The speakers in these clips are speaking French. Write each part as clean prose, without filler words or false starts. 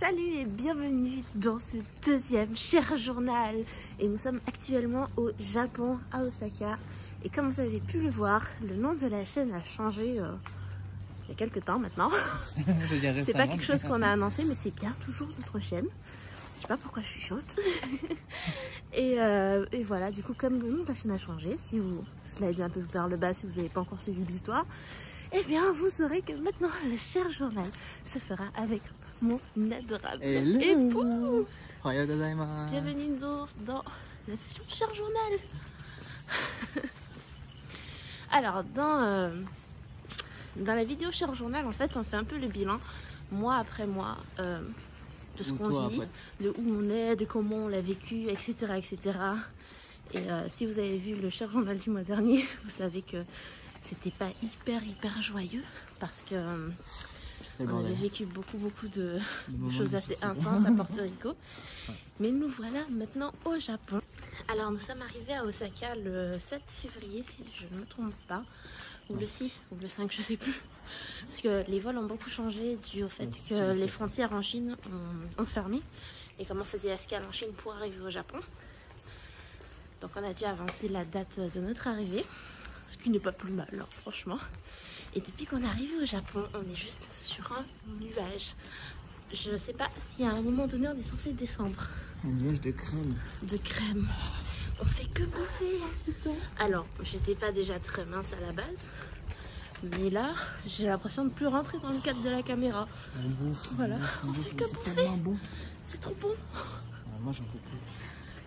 Salut et bienvenue dans ce deuxième cher journal. Et nous sommes actuellement au Japon, à Osaka. Et comme vous avez pu le voir, le nom de la chaîne a changé il y a quelques temps maintenant. C'est pas quelque chose qu'on a annoncé, mais c'est bien toujours notre chaîne. Je sais pas pourquoi je suis chaude. et voilà, du coup, comme le nom de la chaîne a changé, si vous slidez un peu vers le bas, si vous n'avez pas encore suivi l'histoire, eh bien, vous saurez que maintenant, le cher journal se fera avec mon adorable époux. Bienvenue dans la session cher journal. Alors, dans la vidéo cher journal, en fait, on fait un peu le bilan, mois après mois, de ce qu'on vit, de où on est, de comment on l'a vécu, etc. etc. Et si vous avez vu le cher journal du mois dernier, vous savez que c'était pas hyper joyeux parce que on avait vécu beaucoup de choses assez intenses à Porto Rico. Mais nous voilà maintenant au Japon. Alors nous sommes arrivés à Osaka le 7 février si je ne me trompe pas, ou le 6 ou le 5, je sais plus. Parce que les vols ont beaucoup changé dû au fait que les frontières en Chine ont fermé. Et comme on faisait escale en Chine pour arriver au Japon, donc on a dû avancer la date de notre arrivée. Ce qui n'est pas plus mal, hein, franchement. Et depuis qu'on est arrivé au Japon, on est juste sur un nuage. Je sais pas si à un moment donné on est censé descendre. Un nuage de crème. De crème. On fait que bouffer. Alors, j'étais pas déjà très mince à la base. Mais là, j'ai l'impression de plus rentrer dans le cadre de la caméra. Voilà, on fait que bouffer. C'est trop bon. Moi j'en peux plus.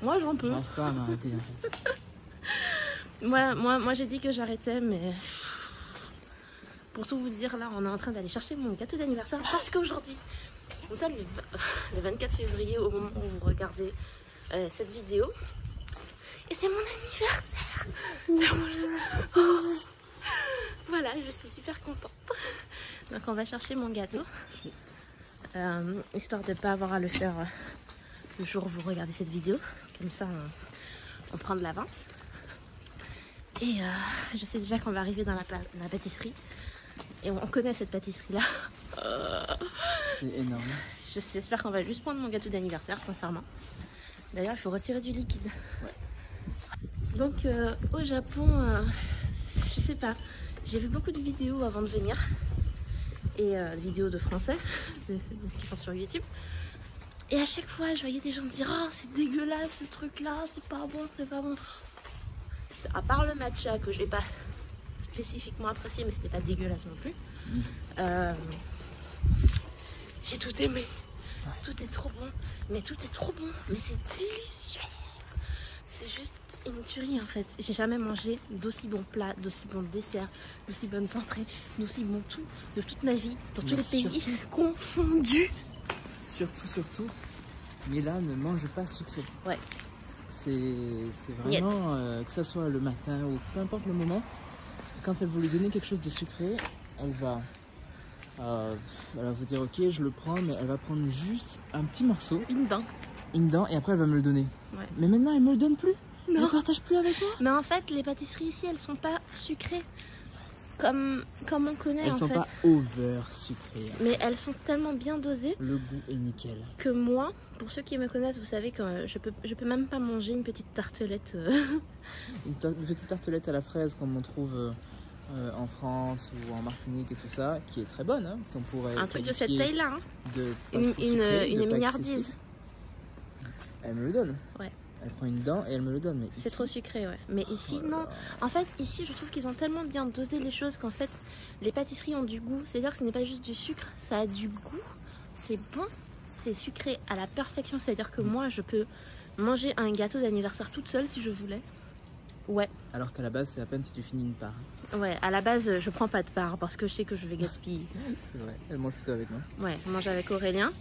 Moi j'en peux. J'arrive pas à m'arrêter. Moi j'ai dit que j'arrêtais, mais pour tout vous dire, là on est en train d'aller chercher mon gâteau d'anniversaire parce qu'aujourd'hui, nous sommes le 24 février au moment où vous regardez cette vidéo. Et c'est mon anniversaire. Oh. Voilà, je suis super contente. Donc on va chercher mon gâteau, histoire de ne pas avoir à le faire le jour où vous regardez cette vidéo. Comme ça, on prend de l'avance. Et je sais déjà qu'on va arriver dans la pâtisserie. Et on connaît cette pâtisserie-là. C'est énorme. J'espère qu'on va juste prendre mon gâteau d'anniversaire, sincèrement. D'ailleurs, il faut retirer du liquide. Ouais. Donc, au Japon, je sais pas. J'ai vu beaucoup de vidéos avant de venir. Et de vidéos de français qui sont sur YouTube. Et à chaque fois, je voyais des gens dire « Oh, c'est dégueulasse ce truc-là, c'est pas bon, c'est pas bon. » À part le matcha que je n'ai pas spécifiquement apprécié, mais c'était pas dégueulasse non plus. J'ai tout aimé. Tout est trop bon. Mais tout est trop bon. Mais c'est délicieux. C'est juste une tuerie en fait. J'ai jamais mangé d'aussi bons plats, d'aussi bons desserts, d'aussi bonnes entrées, d'aussi bon tout de toute ma vie, dans tous les pays confondus. Surtout, Mila ne mange pas sucré. Ouais. C'est vraiment, que ce soit le matin ou peu importe le moment, quand elle veut lui donner quelque chose de sucré, elle va vous dire ok, je le prends, mais elle va prendre juste un petit morceau. Une dent, et après elle va me le donner. Ouais. Mais maintenant elle me le donne plus. Non. Elle ne partage plus avec moi. Mais en fait, les pâtisseries ici, elles sont pas sucrées. Comme on connaît, elles sont pas over sucrées. Mais elles sont tellement bien dosées. Le goût est nickel. Que moi, pour ceux qui me connaissent, vous savez que je peux même pas manger une petite tartelette. Une petite tartelette à la fraise comme on trouve en France ou en Martinique et tout ça, qui est très bonne. Hein, qu'on pourrait un truc de cette taille-là. Hein. Une mignardise. Elle me le donne. Ouais. Elle prend une dent et elle me le donne. C'est trop sucré, ouais. Mais ici, non. En fait, ici, je trouve qu'ils ont tellement bien dosé les choses qu'en fait, les pâtisseries ont du goût. C'est-à-dire que ce n'est pas juste du sucre, ça a du goût. C'est bon. C'est sucré à la perfection. C'est-à-dire que moi, je peux manger un gâteau d'anniversaire toute seule si je voulais. Ouais. Alors qu'à la base, c'est à peine si tu finis une part. Ouais, à la base, je prends pas de part parce que je sais que je vais gaspiller. C'est vrai. Elle mange plutôt avec moi. Ouais, elle mange avec Aurélien.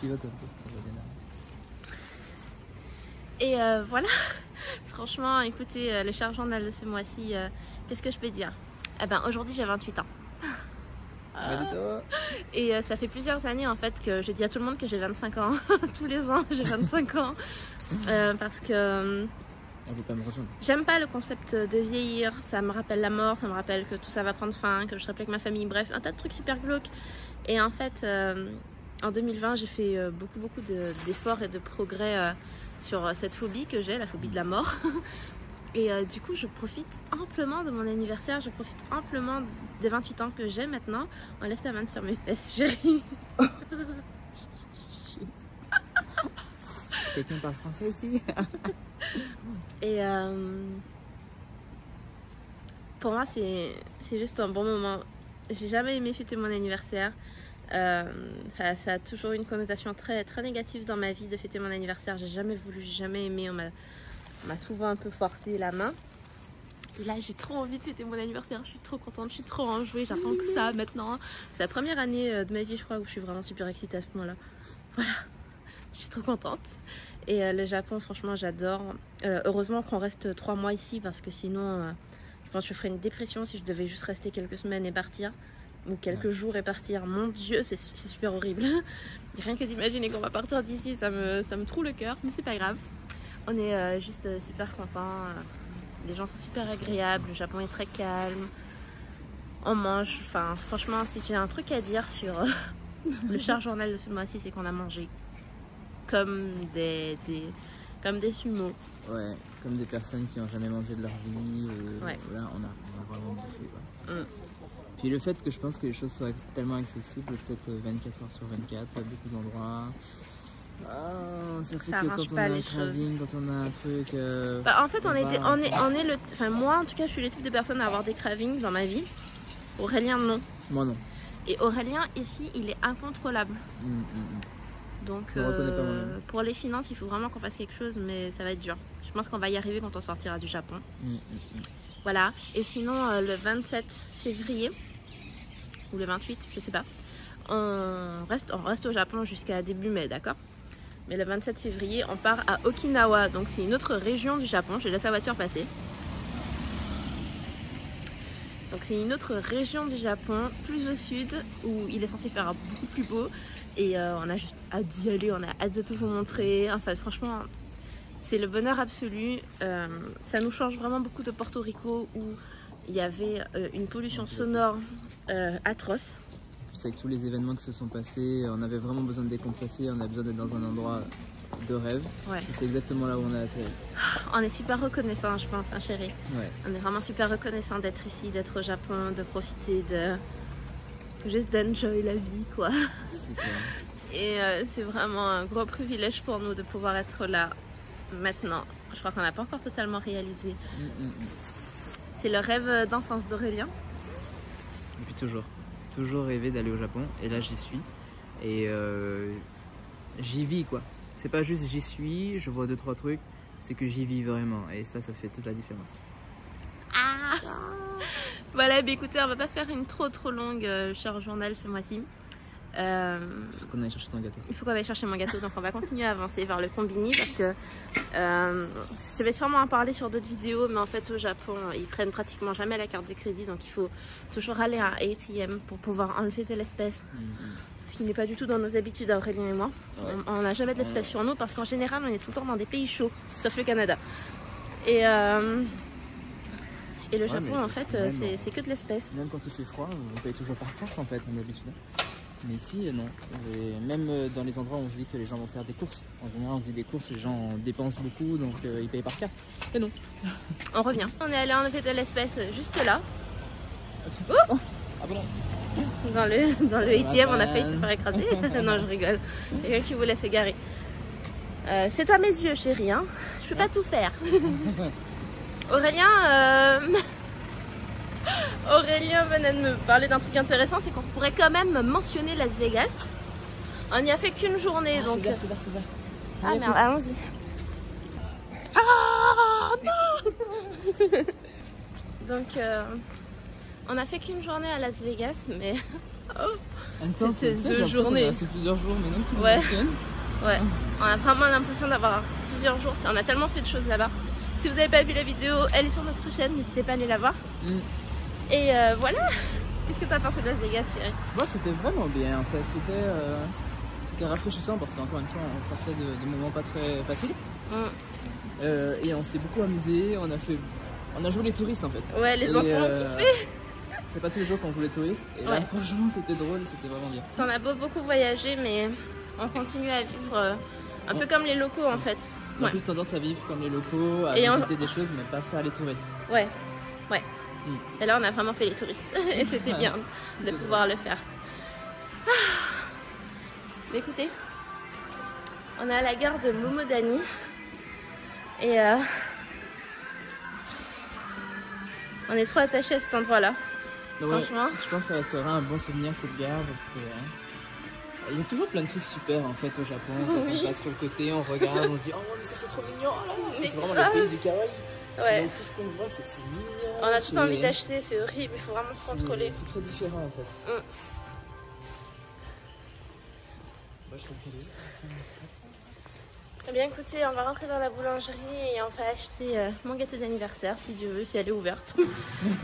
Qui va Et voilà, franchement, écoutez, le cher journal de ce mois-ci, qu'est-ce que je peux dire? Eh ben, aujourd'hui, j'ai 28 ans. Et ça fait plusieurs années, en fait, que je dis à tout le monde que j'ai 25 ans. Tous les ans, j'ai 25 ans. Parce que j'aime pas le concept de vieillir. Ça me rappelle la mort, ça me rappelle que tout ça va prendre fin, que je serai plus avec ma famille. Bref, un tas de trucs super glauques. Et en fait... en 2020, j'ai fait beaucoup d'efforts et de progrès sur cette phobie que j'ai, la phobie de la mort. Et du coup, je profite amplement de mon anniversaire, je profite amplement des 28 ans que j'ai maintenant. Enlève ta main sur mes fesses, chérie. Quelqu'un parle français ici? Et pour moi, c'est juste un bon moment. J'ai jamais aimé fêter mon anniversaire. Ça a toujours eu une connotation très négative dans ma vie de fêter mon anniversaire. J'ai jamais voulu, j'ai jamais aimé. On m'a souvent un peu forcé la main. Et là, j'ai trop envie de fêter mon anniversaire. Je suis trop contente, je suis trop enjouée. J'attends que ça maintenant. C'est la première année de ma vie, je crois, où je suis vraiment super excitée à ce moment-là. Voilà, je suis trop contente. Et le Japon, franchement, j'adore. Heureusement qu'on reste 3 mois ici parce que sinon, je pense que je ferais une dépression si je devais juste rester quelques semaines et partir. Ou quelques jours et partir. Mon Dieu, c'est super horrible. Rien que d'imaginer qu'on va partir d'ici, ça me troue le cœur. Mais c'est pas grave. On est juste super contents. Les gens sont super agréables. Le Japon est très calme. On mange. Enfin, franchement, si j'ai un truc à dire sur le cher journal de ce mois-ci, c'est qu'on a mangé comme des sumos. Ouais, comme des personnes qui n'ont jamais mangé de leur vie. Ouais. Là, on a vraiment bouffé. Puis le fait que je pense que les choses soient tellement accessibles, peut-être 24 heures sur 24, beaucoup d'endroits. Ça fait que quand on a un craving, quand on a un truc... en fait, enfin, moi, en tout cas, je suis le type de personne à avoir des cravings dans ma vie. Aurélien, non. Moi, non. Et Aurélien, ici, il est incontrôlable. Donc, pour les finances, il faut vraiment qu'on fasse quelque chose, mais ça va être dur. Je pense qu'on va y arriver quand on sortira du Japon. Voilà. Et sinon, le 27 février, ou le 28, je sais pas, on reste au Japon jusqu'à début mai, d'accord? Mais le 27 février, on part à Okinawa, donc c'est une autre région du Japon. Je laisse la voiture passer. Donc c'est une autre région du Japon, plus au sud, où il est censé faire beaucoup plus beau. Et on a juste hâte d'y aller, on a hâte de tout vous montrer. Enfin, franchement, c'est le bonheur absolu. Ça nous change vraiment beaucoup de Porto Rico, où il y avait une pollution sonore atroce. Avec tous les événements qui se sont passés, on avait vraiment besoin de décompresser, on a besoin d'être dans un endroit de rêve. Ouais. C'est exactement là où on a atterri. On est super reconnaissant, je pense, hein, chérie. Ouais. On est vraiment super reconnaissant d'être ici, d'être au Japon, de profiter, juste d'enjoy la vie, quoi. Et c'est vraiment un gros privilège pour nous de pouvoir être là maintenant. Je crois qu'on n'a pas encore totalement réalisé. C'est le rêve d'enfance d'Aurélien. Depuis toujours rêvé d'aller au Japon, et là j'y suis. Et j'y vis, quoi. C'est pas juste j'y suis, je vois 2-3 trucs, c'est que j'y vis vraiment. Et ça fait toute la différence. Voilà, bah écoutez, on va pas faire une trop longue cher journal ce mois-ci. Il faut qu'on aille chercher ton gâteau. Il faut qu'on aille chercher mon gâteau, donc on va continuer à avancer vers le combini parce que je vais sûrement en parler sur d'autres vidéos, mais en fait au Japon ils prennent pratiquement jamais la carte de crédit, donc il faut toujours aller à un ATM pour pouvoir enlever de l'espèce. Ce qui n'est pas du tout dans nos habitudes, Aurélien et moi. Ouais. On n'a jamais de l'espèce sur nous parce qu'en général on est tout le temps dans des pays chauds, sauf le Canada. Et le Japon en fait c'est que de l'espèce. Même quand il fait froid, on paye toujours par carte en fait, on a l'habitude. Mais ici, non. Et même dans les endroits où on se dit que les gens vont faire des courses. En général, on se dit des courses, les gens dépensent beaucoup, donc ils payent par carte. Et non. On revient. On est allé enlever de l'espèce juste là. Oh, ah bon. Dans le ATM, on a failli se faire écraser. Non, je rigole. Quelqu'un qui voulait s'égarer. C'est à mes yeux, chérie. Hein. Je peux pas tout faire. Aurélien venait de me parler d'un truc intéressant, c'est qu'on pourrait quand même mentionner Las Vegas. On n'y a fait qu'une journée, donc... C'est bien. Ah merde, allons-y. Ah non. Donc, on a fait qu'une journée à Las Vegas, mais... c'est deux journées. C'est plusieurs jours, mais non. Ouais. On a vraiment l'impression d'avoir plusieurs jours. On a tellement fait de choses là-bas. Si vous n'avez pas vu la vidéo, elle est sur notre chaîne, n'hésitez pas à aller la voir. Et voilà. Qu'est-ce que tu as pensé de Las Vegas, chérie? Moi, c'était vraiment bien en fait. C'était rafraîchissant parce qu'encore une fois, on sortait de moments pas très faciles. Et on s'est beaucoup amusé. On a joué les touristes en fait. Ouais, les enfants ont kiffé. C'est pas tous les jours qu'on joue les touristes. Et là, franchement, c'était drôle, c'était vraiment bien. On a beaucoup voyagé, mais on continue à vivre un peu comme les locaux en fait. On a plus tendance à vivre comme les locaux, à visiter des choses, mais pas faire les touristes. Ouais. Et là, on a vraiment fait les touristes. Et c'était bien de pouvoir le faire. Mais écoutez, on est à la gare de Momodani. Et on est trop attachés à cet endroit-là. Franchement. Je pense que ça restera un bon souvenir cette gare parce que il y a toujours plein de trucs super en fait au Japon. Quand on passe sur le côté, on regarde, on se dit oh mais ça c'est trop mignon. C'est vraiment le pays du kawaii. Ouais. Donc, tout ce qu'on voit c'est mignon. On a tout envie d'acheter, c'est horrible, il faut vraiment se contrôler. C'est très différent en fait. Moi je comprends. Eh bien écoutez, on va rentrer dans la boulangerie et on va acheter mon gâteau d'anniversaire si Dieu veut, si elle est ouverte.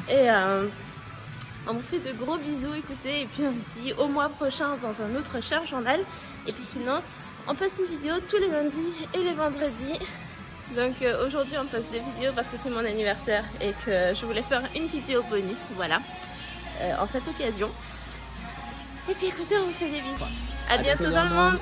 Et on vous fait de gros bisous, écoutez, et puis on se dit au mois prochain dans un autre Cher Journal. Et puis sinon, on poste une vidéo tous les lundis et les vendredis. Donc aujourd'hui on poste 2 vidéos parce que c'est mon anniversaire et que je voulais faire une vidéo bonus, voilà, en cette occasion. Et puis écoutez, on vous fait des bisous. À bientôt dans le monde.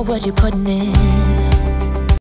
What you putting in?